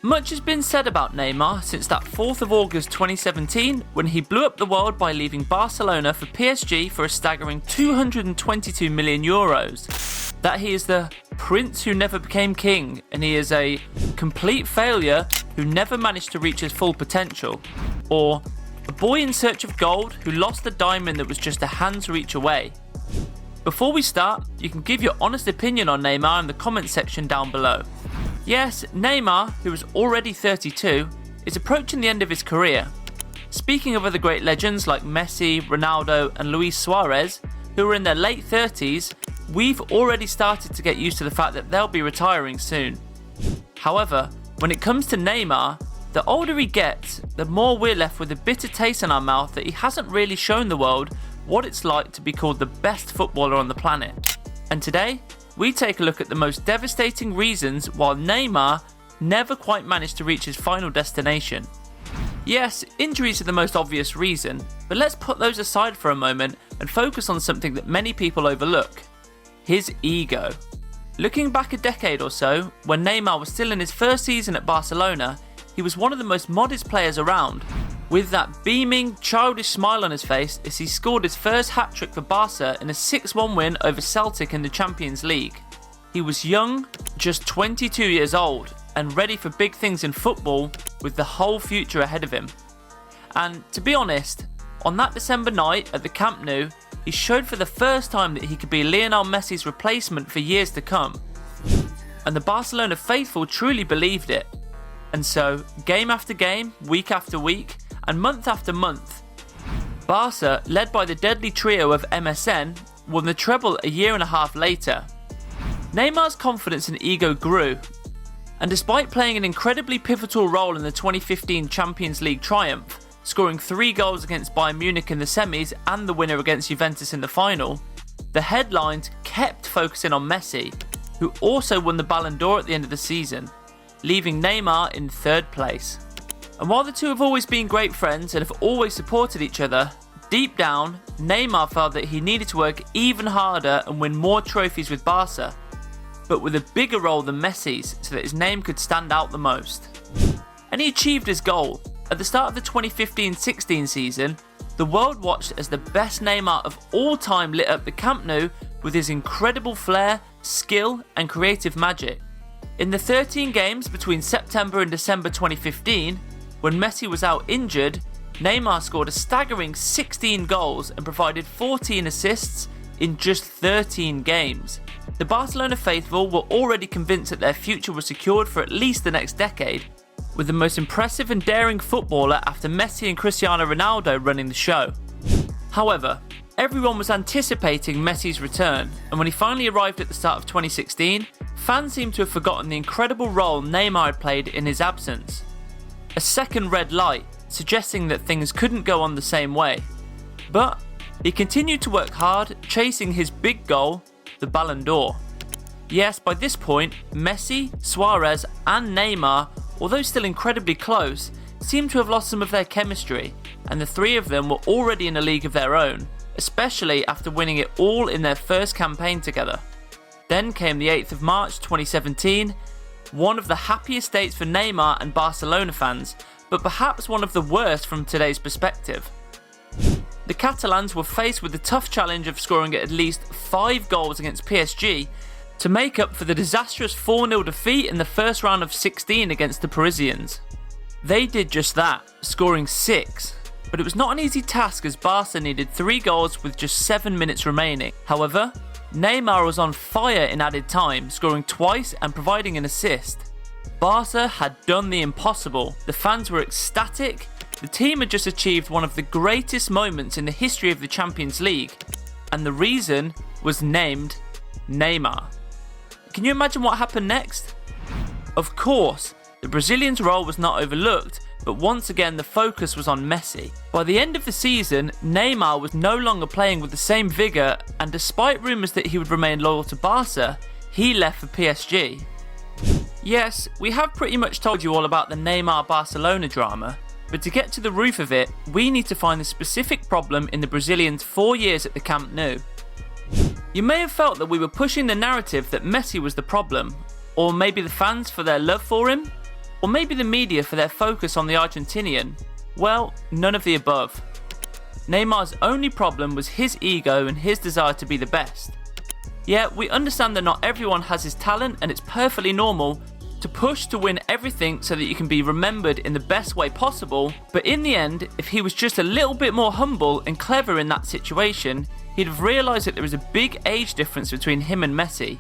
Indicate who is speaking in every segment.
Speaker 1: Much has been said about Neymar since that 4th of August 2017 when he blew up the world by leaving Barcelona for PSG for a staggering €222 million. That he is the prince who never became king and he is a complete failure who never managed to reach his full potential. Or a boy in search of gold who lost the diamond that was just a hand's reach away. Before we start, you can give your honest opinion on Neymar in the comment section down below. Yes, Neymar, who is already 32, is approaching the end of his career. Speaking of other great legends like Messi, Ronaldo and Luis Suarez, who are in their late 30s, we've already started to get used to the fact that they'll be retiring soon. However, when it comes to Neymar, the older he gets, the more we're left with a bitter taste in our mouth that he hasn't really shown the world what it's like to be called the best footballer on the planet. And today, we take a look at the most devastating reasons why Neymar never quite managed to reach his final destination. Yes, injuries are the most obvious reason, but let's put those aside for a moment and focus on something that many people overlook: his ego. Looking back a decade or so, when Neymar was still in his first season at Barcelona, he was one of the most modest players around, with that beaming, childish smile on his face as he scored his first hat-trick for Barca in a 6-1 win over Celtic in the Champions League. He was young, just 22 years old, and ready for big things in football with the whole future ahead of him. And to be honest, on that December night at the Camp Nou, he showed for the first time that he could be Lionel Messi's replacement for years to come. And the Barcelona faithful truly believed it. And so, game after game, week after week, and month after month, Barca, led by the deadly trio of MSN, won the treble a year and a half later. Neymar's confidence and ego grew, and despite playing an incredibly pivotal role in the 2015 Champions League triumph, scoring 3 goals against Bayern Munich in the semis and the winner against Juventus in the final, the headlines kept focusing on Messi, who also won the Ballon d'Or at the end of the season, leaving Neymar in 3rd place. And while the two have always been great friends and have always supported each other, deep down, Neymar felt that he needed to work even harder and win more trophies with Barca, but with a bigger role than Messi's so that his name could stand out the most. And he achieved his goal. At the start of the 2015-16 season, the world watched as the best Neymar of all time lit up the Camp Nou with his incredible flair, skill and creative magic. In the 13 games between September and December 2015, when Messi was out injured, Neymar scored a staggering 16 goals and provided 14 assists in just 13 games. The Barcelona faithful were already convinced that their future was secured for at least the next decade, with the most impressive and daring footballer after Messi and Cristiano Ronaldo running the show. However, everyone was anticipating Messi's return, and when he finally arrived at the start of 2016, fans seemed to have forgotten the incredible role Neymar had played in his absence. A second red light, suggesting that things couldn't go on the same way. But he continued to work hard, chasing his big goal, the Ballon d'Or. Yes, by this point, Messi, Suarez and Neymar, although still incredibly close, seemed to have lost some of their chemistry, and the three of them were already in a league of their own, especially after winning it all in their first campaign together. Then came the 8th of March 2017, one of the happiest dates for Neymar and Barcelona fans, but perhaps one of the worst from today's perspective. The Catalans were faced with the tough challenge of scoring at least 5 goals against PSG to make up for the disastrous 4-0 defeat in the first round of 16 against the Parisians. They did just that, scoring 6, but it was not an easy task as Barca needed 3 goals with just 7 minutes remaining. However, Neymar was on fire in added time, scoring twice and providing an assist. Barca had done the impossible. The fans were ecstatic. The team had just achieved one of the greatest moments in the history of the Champions League, and the reason was named Neymar. Can you imagine what happened next? Of course, the Brazilian's role was not overlooked, but once again the focus was on Messi. By the end of the season, Neymar was no longer playing with the same vigour, and despite rumours that he would remain loyal to Barca, he left for PSG. Yes, we have pretty much told you all about the Neymar-Barcelona drama, but to get to the root of it, we need to find the specific problem in the Brazilian's 4 years at the Camp Nou. You may have felt that we were pushing the narrative that Messi was the problem, or maybe the fans for their love for him. Or maybe the media for their focus on the Argentinian? Well, none of the above. Neymar's only problem was his ego and his desire to be the best. Yeah, we understand that not everyone has his talent, and it's perfectly normal to push to win everything so that you can be remembered in the best way possible, but in the end, if he was just a little bit more humble and clever in that situation, he'd have realised that there was a big age difference between him and Messi.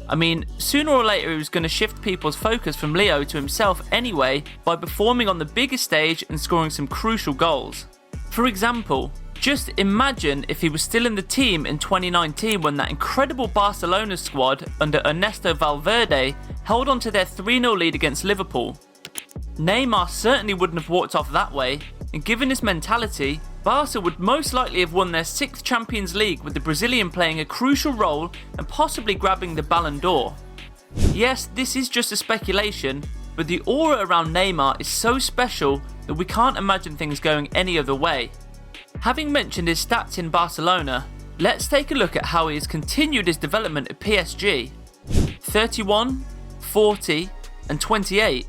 Speaker 1: I mean, sooner or later he was going to shift people's focus from Leo to himself anyway by performing on the biggest stage and scoring some crucial goals. For example, just imagine if he was still in the team in 2019 when that incredible Barcelona squad under Ernesto Valverde held on to their 3-0 lead against Liverpool. Neymar certainly wouldn't have walked off that way, and given his mentality, Barca would most likely have won their 6th Champions League with the Brazilian playing a crucial role and possibly grabbing the Ballon d'Or. Yes, this is just a speculation, but the aura around Neymar is so special that we can't imagine things going any other way. Having mentioned his stats in Barcelona, let's take a look at how he has continued his development at PSG. 31, 40 and 28.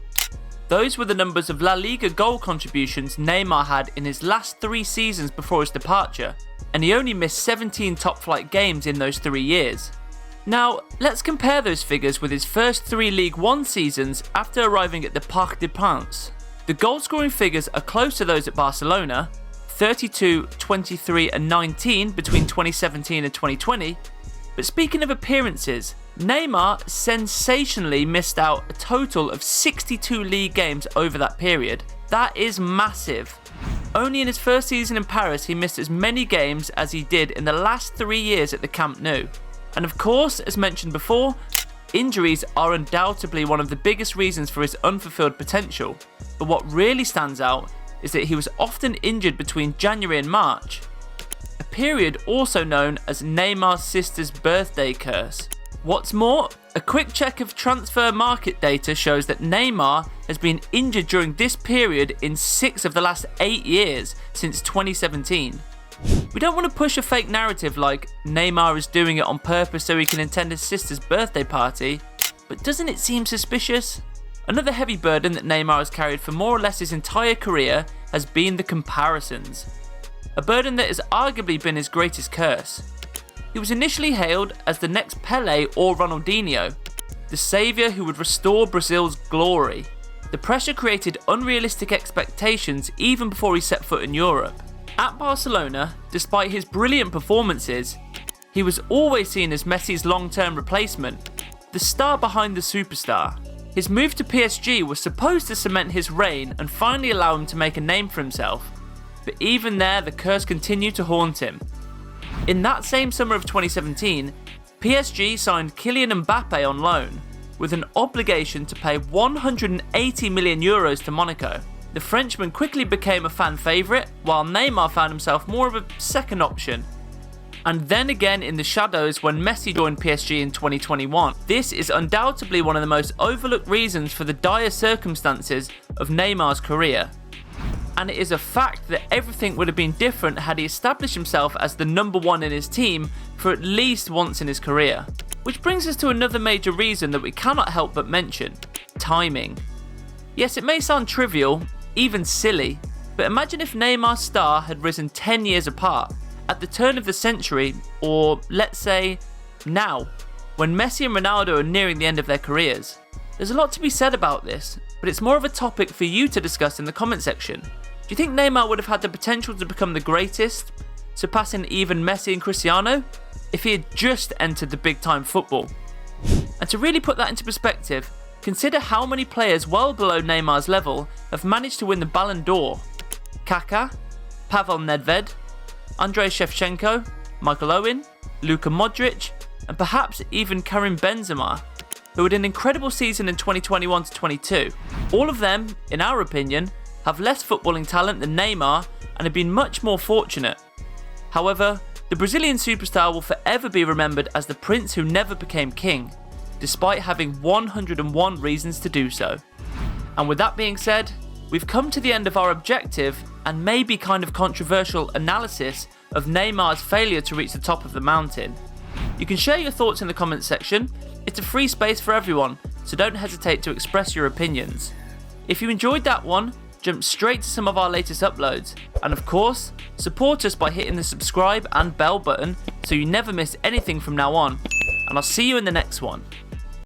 Speaker 1: Those were the numbers of La Liga goal contributions Neymar had in his last 3 seasons before his departure, and he only missed 17 top-flight games in those 3 years. Now, let's compare those figures with his first 3 League One seasons after arriving at the Parc des Princes. The goal-scoring figures are close to those at Barcelona, 32, 23 and 19 between 2017 and 2020, but speaking of appearances, Neymar sensationally missed out a total of 62 league games over that period. That is massive. Only in his first season in Paris he missed as many games as he did in the last 3 years at the Camp Nou. And of course, as mentioned before, injuries are undoubtedly one of the biggest reasons for his unfulfilled potential. But what really stands out is that he was often injured between January and March, a period also known as Neymar's sister's birthday curse. What's more, a quick check of transfer market data shows that Neymar has been injured during this period in 6 of the last 8 years since 2017. We don't want to push a fake narrative like Neymar is doing it on purpose so he can attend his sister's birthday party, but doesn't it seem suspicious? Another heavy burden that Neymar has carried for more or less his entire career has been the comparisons. A burden that has arguably been his greatest curse. He was initially hailed as the next Pele or Ronaldinho, the saviour who would restore Brazil's glory. The pressure created unrealistic expectations even before he set foot in Europe. At Barcelona, despite his brilliant performances, he was always seen as Messi's long-term replacement, the star behind the superstar. His move to PSG was supposed to cement his reign and finally allow him to make a name for himself, but even there the curse continued to haunt him. In that same summer of 2017, PSG signed Kylian Mbappe on loan, with an obligation to pay 180 million euros to Monaco. The Frenchman quickly became a fan favourite, while Neymar found himself more of a second option. And then again in the shadows when Messi joined PSG in 2021. This is undoubtedly one of the most overlooked reasons for the dire circumstances of Neymar's career. And it is a fact that everything would have been different had he established himself as the number 1 in his team for at least once in his career. Which brings us to another major reason that we cannot help but mention: timing. Yes, it may sound trivial, even silly, but imagine if Neymar's star had risen 10 years apart, at the turn of the century, or let's say, now, when Messi and Ronaldo are nearing the end of their careers. There's a lot to be said about this, but it's more of a topic for you to discuss in the comment section. Do you think Neymar would have had the potential to become the greatest, surpassing even Messi and Cristiano, if he had just entered the big time football? And to really put that into perspective, consider how many players well below Neymar's level have managed to win the Ballon d'Or. Kaká, Pavel Nedved, Andrei Shevchenko, Michael Owen, Luka Modric, and perhaps even Karim Benzema, who had an incredible season in 2021 to 22. All of them, in our opinion, have less footballing talent than Neymar and have been much more fortunate. However, the Brazilian superstar will forever be remembered as the prince who never became king, despite having 101 reasons to do so. And with that being said, we've come to the end of our objective and maybe kind of controversial analysis of Neymar's failure to reach the top of the mountain. You can share your thoughts in the comments section. It's a free space for everyone, so don't hesitate to express your opinions. If you enjoyed that one, jump straight to some of our latest uploads. And of course, support us by hitting the subscribe and bell button so you never miss anything from now on. And I'll see you in the next one.